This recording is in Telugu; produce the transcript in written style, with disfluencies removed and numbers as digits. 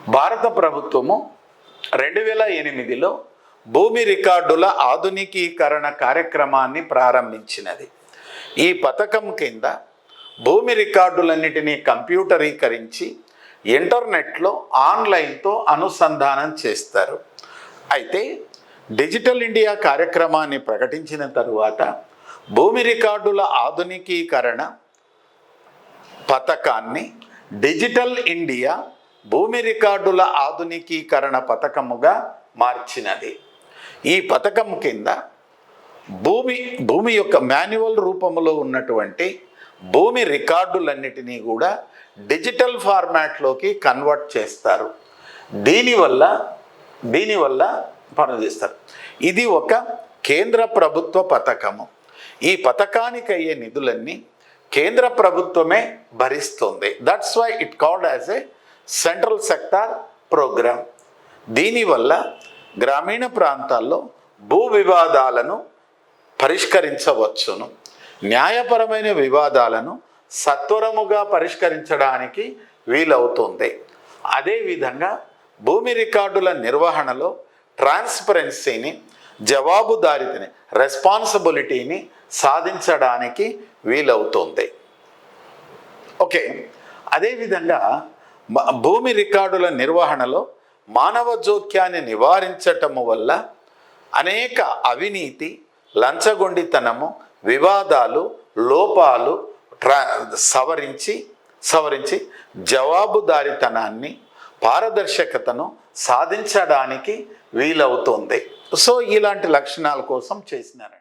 భారత ప్రభుత్వము 2008లో భూమి రికార్డుల ఆధునికీకరణ కార్యక్రమాన్ని ప్రారంభించినది. ఈ పథకం కింద భూమి రికార్డులన్నిటినీ కంప్యూటరీకరించి ఇంటర్నెట్లో ఆన్లైన్తో అనుసంధానం చేస్తారు. అయితే డిజిటల్ ఇండియా కార్యక్రమాన్ని ప్రకటించిన తరువాత భూమి రికార్డుల ఆధునికీకరణ పథకాన్ని డిజిటల్ ఇండియా భూమి రికార్డుల ఆధునికీకరణ పథకముగా మార్చినది. ఈ పథకం కింద భూమి యొక్క మాన్యువల్ రూపంలో ఉన్నటువంటి భూమి రికార్డులన్నిటినీ కూడా డిజిటల్ ఫార్మాట్లోకి కన్వర్ట్ చేస్తారు. దీనివల్ల పనిచేస్తారు. ఇది ఒక కేంద్ర ప్రభుత్వ పథకము. ఈ పథకానికి అయ్యే నిధులన్నీ కేంద్ర ప్రభుత్వమే భరిస్తుంది. That's why it called as a central sector programme. దీనివల్ల గ్రామీణ ప్రాంతాల్లో భూ వివాదాలను పరిష్కరించవచ్చును. న్యాయపరమైన వివాదాలను సత్వరముగా పరిష్కరించడానికి వీలవుతుంది. అదేవిధంగా భూమి రికార్డుల నిర్వహణలో ట్రాన్స్పరెన్సీని, జవాబుదారీతని, రెస్పాన్సిబిలిటీని సాధించడానికి వీలవుతుంది. ఓకే, అదేవిధంగా భూమి రికార్డుల నిర్వహణలో మానవ జోక్యాన్ని నివారించటము వల్ల అనేక అవినీతి, లంచగొండితనము, వివాదాలు, లోపాలు సవరించి జవాబుదారీతనాన్ని, పారదర్శకతను సాధించడానికి వీలవుతుంది. సో ఇలాంటి లక్షణాల కోసం చేసినారండి.